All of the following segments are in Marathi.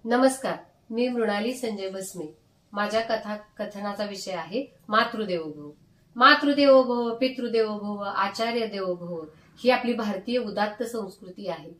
नमस्कार, मी मृणाली संजय बसमे। माझ्या कथनाचा विषय आहे मातृदेवोभव। मातृदेवोभव, पितृदेवोभव, आचार्य देवोभव ही आपली भारतीय उदात्त संस्कृती आहे।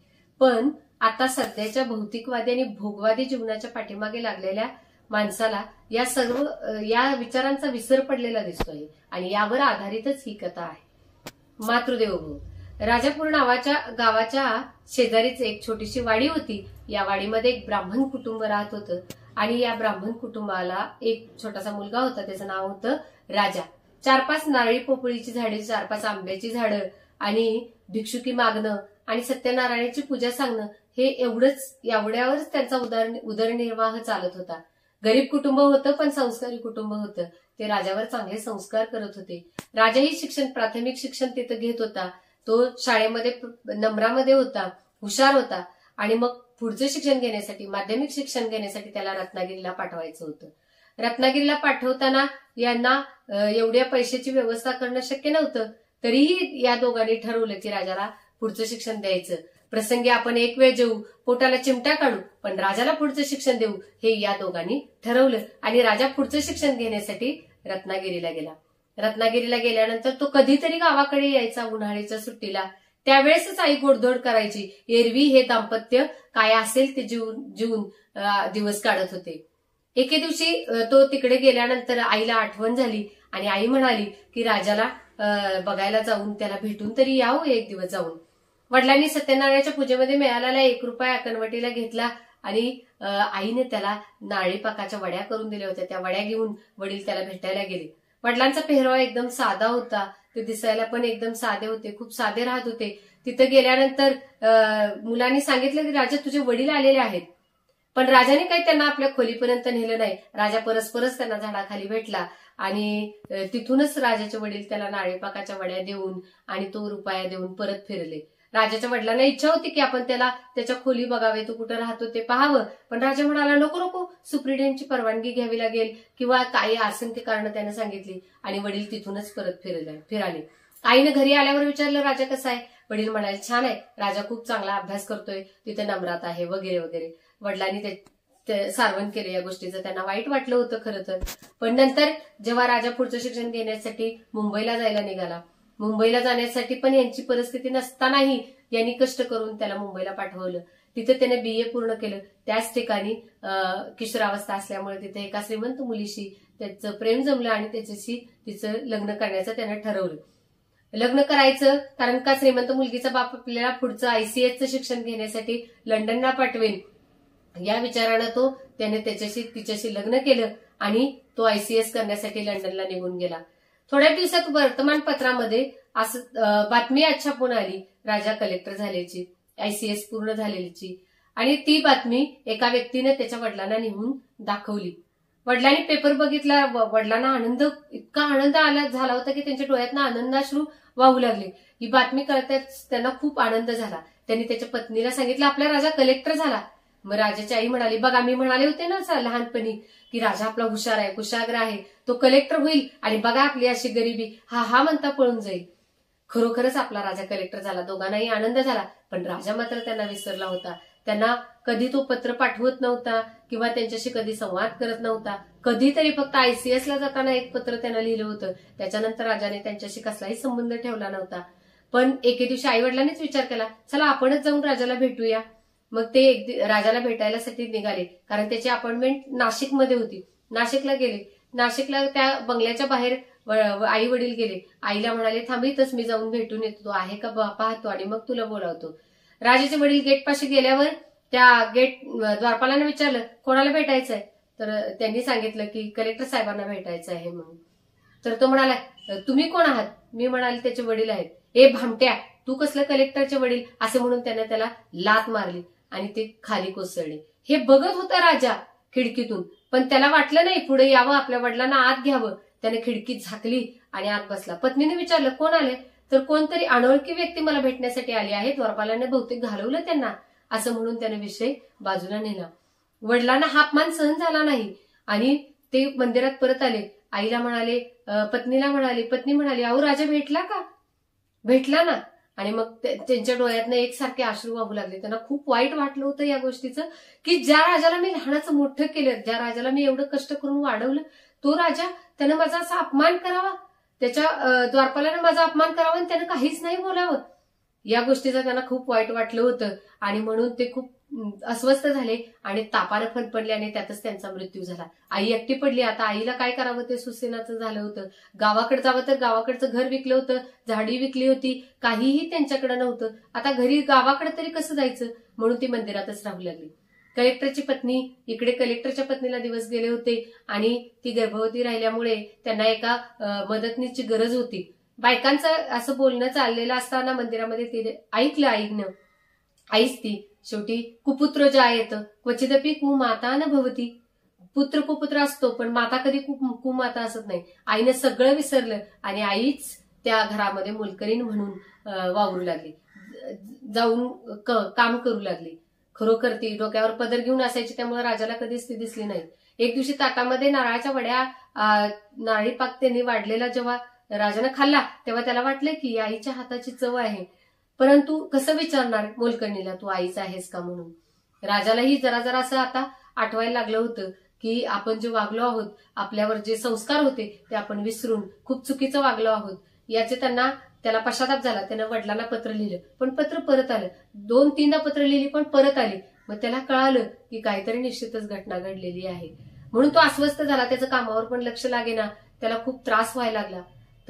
पण आता सध्याच्या भौतिकवादी आणि भोगवादी जीवनाच्या पाठीमागे लागलेल्या माणसाला या विचारांचा विसर पडलेला दिसतोय आणि यावर आधारितच ही कथा आहे। मातृदेवोभव। राजापूर नावाच्या गावाच्या शेजारीच एक छोटीशी वाडी होती। या वाडीमध्ये एक ब्राह्मण कुटुंब राहत होतं आणि या ब्राह्मण कुटुंबाला एक छोटासा मुलगा होता, त्याचं नाव होतं राजा। 4-5 नारळी पोपळीची झाडे, 4-5 आंब्याची झाडं आणि भिक्षुकी मागणं आणि सत्यनारायणाची पूजा सांगणं हे एवढ्यावरच त्यांचा उदरनिर्वाह चालत होता। गरीब कुटुंब होतं पण संस्कारी कुटुंब होतं। ते राजावर चांगले संस्कार करत होते। राजाही प्राथमिक शिक्षण तिथं घेत होता। तो शाळेमध्ये नंबरामध्ये होता, हुशार होता आणि मग पुढचं शिक्षण घेण्यासाठी, माध्यमिक शिक्षण घेण्यासाठी त्याला रत्नागिरीला पाठवायचं होतं। रत्नागिरीला पाठवताना यांना एवढ्या पैशाची व्यवस्था करणं शक्य नव्हतं। तरीही या दोघांनी ठरवलं की राजाला पुढचं शिक्षण द्यायचं। प्रसंगी आपण एक वेळ जेऊ, पोटाला चिमटा काढू, पण राजाला पुढचं शिक्षण देऊ हे या दोघांनी ठरवलं आणि राजा पुढचं शिक्षण घेण्यासाठी रत्नागिरीला गेला। रत्नागिरीला गेल्यानंतर तो कधीतरी गावाकडे यायचा उन्हाळ्याच्या सुट्टीला। त्यावेळेसच आई गोडधोड करायची। एरवी हे दाम्पत्य काय असेल ते जीवन दिवस काढत होते। एके दिवशी तो तिकडे गेल्यानंतर आईला आठवण झाली आणि आई म्हणाली की राजाला बघायला जाऊन त्याला भेटून तरी यावं एक दिवस जाऊन। वडिलांनी सत्यनारायणाच्या पूजेमध्ये मिळालेला 1 रुपया कनवटीला घेतला आणि आईने त्याला नारळी पाकाच्या वड्या करून दिल्या होत्या। त्या वड्या घेऊन वडील त्याला भेटायला गेले। वडिलांचा पेहरावा एकदम साधा होता, ते दिसायला पण एकदम साधे होते, खूप साधे राहत होते। तिथं गेल्यानंतर मुलांनी सांगितलं की राजा तुझे वडील आलेले आहेत, पण राजाने काही त्यांना आपल्या खोलीपर्यंत नेलं नाही। राजा परस्परच त्यांना झाडाखाली भेटला आणि तिथूनच राजाचे वडील त्याला नारळीपाकाच्या वड्या देऊन आणि तो रुपया देऊन परत फिरले। राजाच्या वडिलांना इच्छा होती की आपण त्याला त्याच्या खोली बघावे, तो कुठं राहतो ते पाहावं, पण राजा म्हणाला नको नको, सुप्रिटेंडची परवानगी घ्यावी लागेल किंवा काही असंख्य कारण त्याने सांगितली आणि वडील तिथूनच परत फिराले। आईने घरी आल्यावर विचारलं राजा कसा आहे? वडील म्हणाले छान आहे, राजा खूप चांगला अभ्यास करतोय, तिथे नम्रात आहे वगैरे वगैरे। वडिलांनी ते सारवण केलं या गोष्टीचं। त्यांना वाईट वाटलं होतं खरं तर। पण नंतर जेव्हा राजा पुढचं शिक्षण घेण्यासाठी मुंबईला जायला निघाला, मुंबईला जाण्यासाठी पण यांची परिस्थिती नसतानाही यांनी कष्ट करून त्याला मुंबईला पाठवलं। तिथे त्याने BA पूर्ण केलं। त्याच ठिकाणी किशोरावस्था असल्यामुळे तिथे एका श्रीमंत मुलीशी त्याचं प्रेम जमलं आणि त्याच्याशी तिचं लग्न करण्याचं त्याने ठरवलं। लग्न करायचं कारण का श्रीमंत मुलगीचा बाप आपल्याला पुढचं ICSचं शिक्षण घेण्यासाठी लंडनला पाठवेल या विचारानं त्याने तिच्याशी लग्न केलं आणि तो ICS करण्यासाठी लंडनला निघून गेला। थोड्या दिवसात वर्तमानपत्रामध्ये असं बातमी छापून आली राजा कलेक्टर झाल्याची, ICS पूर्ण झालेलीची, आणि ती बातमी एका व्यक्तीने त्याच्या वडिलांना नेऊन दाखवली। वडिलांनी पेपर बघितला। वडिलांना इतका आनंद झाला होता की त्यांच्या डोळ्यातनं आनंदाश्रू वाहू लागले। ही बातमी कळताच त्यांना खूप आनंद झाला। त्यांनी त्याच्या पत्नीला सांगितलं आपला राजा कलेक्टर झाला। मग राजाची आई म्हणाली बघा मी म्हणाले होते ना लहानपणी की राजा आपला हुशार आहे, कुशाग्र आहे, तो कलेक्टर होईल आणि बघा आपली अशी गरिबी हा म्हणता पळून जाईल। खरोखरच आपला राजा कलेक्टर झाला। दोघांनाही आनंद झाला, पण राजा मात्र त्यांना विसरला होता। त्यांना कधी तो पत्र पाठवत नव्हता किंवा त्यांच्याशी कधी संवाद करत नव्हता। कधीतरी फक्त ICSला जाताना एक पत्र त्यांना लिहिलं होतं। त्याच्यानंतर राजाने त्यांच्याशी कसलाही संबंध ठेवला नव्हता। पण एके दिवशी आई वडिलांनीच विचार केला चला आपणच जाऊन राजाला भेटूया। मग ते राजाला भेटायसाठी निघाले कारण त्याची अपॉइंटमेंट नाशिकमध्ये होती। नाशिकला गेले। नाशिकला त्या बंगल्याच्या बाहेर आई वडील गेले। आईला म्हणाले थांब इथंच मी जाऊन भेटून येतो, तो आहे का पाहतो आणि मग तुला बोलावतो। राजाचे वडील गेटपाशी गेल्यावर त्या द्वारपालाने विचारलं कोणाला भेटायचंय? तर त्यांनी सांगितलं की कलेक्टर साहेबांना भेटायचं आहे म्हणून। तर तो म्हणाला तुम्ही कोण आहात? मी म्हणाले त्याचे वडील आहेत। ए भामट्या, तू कसलं कलेक्टरचे वडील? असे म्हणून त्याला लात मारली आणि ते खाली कोसळले। हे बघत होता राजा खिडकीतून, पण त्याला वाटलं नाही पुढे यावं, आपल्या वडिलांना आत घ्यावं। त्याने खिडकीत झाकली आणि आत बसला। पत्नीने विचारलं कोण आले? तर कोणतरी अनोळखी व्यक्ती मला भेटण्यासाठी आली आहे, द्वारपालाने बहुतेक घालवलं त्यांना, असं म्हणून त्याने विषय बाजूला नेला। वडिलांना हा अपमान सहन झाला नाही आणि ते मंदिरात परत आले। आईला म्हणाले, पत्नी म्हणाली अहो राजा भेटला का? भेटला ना। आणि मग त्यांच्या डोळ्यातनं एकसारखे अश्रू वाहू लागले. त्यांना खूप वाईट वाटलं होतं या गोष्टीचं, की ज्या राजाला मी लहानाचं मोठं केलं, ज्या राजाला मी एवढं कष्ट करून वाढवलं, तो राजा त्यानं माझा असा अपमान करावा, त्याच्या द्वारपालानं माझा अपमान करावा आणि त्यानं काहीच नाही बोलावं. या गोष्टीचं त्यांना खूप वाईट वाटलं होतं आणि म्हणून ते खूप अस्वस्थ झाले आणि तापानं फणफणले आणि त्यातच त्यांचा मृत्यू झाला. आई एकटी पडली. आता आईला काय करावं ते सुसेनाचं झालं होतं. गावाकडे जावं तर गावाकडचं घर विकलं होतं, झाडी विकली होती, काहीही त्यांच्याकडे नव्हतं. आता घरी गावाकडे तरी कसं जायचं, म्हणून ती मंदिरातच राहू लागली. कलेक्टरची पत्नी, इकडे कलेक्टरच्या पत्नीला दिवस गेले होते आणि ती गर्भवती राहिल्यामुळे त्यांना एका मदतनीची गरज होती. बायकांचं असं बोलणं चाललेलं असताना मंदिरामध्ये तिने ऐकलं आईच ती शेवटी कुपुत्र जायेत क्वचिदपि कुमाता न भवती. पुत्र कुपुत्र असतो पण माता कधी कुमाता असत नाही. आईनं सगळं विसरलं आणि आईच त्या घरामध्ये मोलकरीण म्हणून वावरू लागली, जाऊन काम करू लागली. खरोखर ती डोक्यावर पदर घेऊन असायची, त्यामुळे राजाला कधीच ती दिसली नाही. एक दिवशी ताटामध्ये नारळाच्या वड्या, नारळी पाक त्यांनी वाढलेला जेव्हा राजानं खाल्ला तेव्हा त्याला वाटलं की आईच्या हाताची चव आहे, परंतु कसं विचारणार मोलकरणीला तू आईच आहेस का म्हणून. राजालाही जरा जरा असं आता आठवायला लागलं होतं की आपण जे वागलो आहोत, आपल्यावर जे संस्कार होते ते आपण विसरून खूप चुकीचं वागलो आहोत. याचे त्याला पश्चाताप झाला. त्यानं वडिलांना पत्र लिहिलं पण पत्र परत आलं. 2-3दा पत्र लिहिली पण परत आली. मग त्याला कळालं की काहीतरी निश्चितच घटना घडलेली आहे. म्हणून तो अस्वस्थ झाला. त्याचं कामावर पण लक्ष लागेना. त्याला खूप त्रास व्हायला लागला.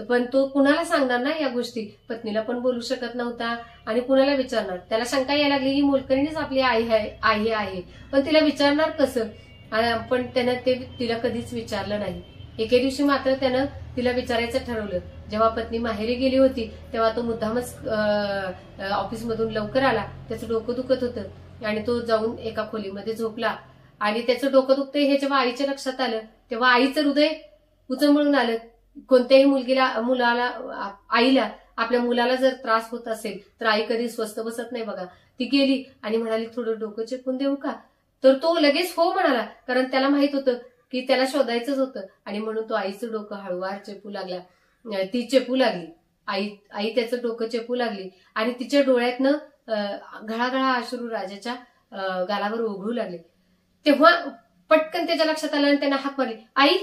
पण तो कुणाला सांगणार ना या गोष्टी. पत्नीला पण बोलू शकत नव्हता आणि कुणाला विचारणार. त्याला शंका यायला लागली ही मोलकरीणच आपली आई आहे, पण तिला विचारणार कसं. पण त्यानं ते तिला कधीच विचारलं नाही. एके दिवशी मात्र त्यानं तिला विचारायचं ठरवलं. जेव्हा पत्नी माहेरी गेली होती तेव्हा तो मुद्दामच ऑफिसमधून लवकर आला. त्याचं डोकं दुखत होतं आणि तो जाऊन एका खोलीमध्ये झोपला आणि त्याचं डोकं दुखतंय हे जेव्हा आईच्या लक्षात आलं तेव्हा आईचं हृदय उचंबळून आलं. कोणत्याही आईला आपल्या मुलाला जर त्रास होत असेल तर आई कधी स्वस्थ बसत नाही बघा. ती गेली आणि म्हणाली थोडं डोकं चेपून देऊ का. तर तो लगेच हो म्हणाला, कारण त्याला माहित होतं की त्याला शोधायचंच होतं आणि म्हणून तो आईचं डोकं हळूवार चेपू लागला. ती चेपू लागली. आई त्याचं डोकं चेपू लागली आणि तिच्या डोळ्यातनं घळाघळा अश्रू राजाच्या गालावर ओघळू लागले. तेव्हा पटकन त्याच्या लक्षात आलं आणि त्यानं हाक मारली, आई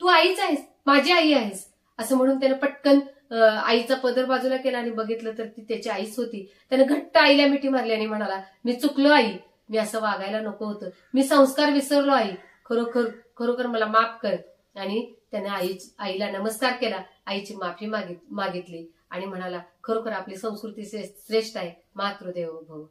तू आईच आहेस, माझी आई आहेस असं म्हणून त्यानं पटकन आईचा पदर बाजूला केला आणि बघितलं तर ती त्याची आईच होती. त्यानं घट्ट आईला मिठी मारली आणि म्हणाला, मी चुकलो आई, मी असं वागायला नको होतं, मी संस्कार विसरलो आई, खरोखर मला माफ कर. आणि त्याने आईला नमस्कार केला, आईची माफी मागितली आणि म्हणाला, खरोखर आपली संस्कृती श्रेष्ठ आहे, मातृदेवो भव.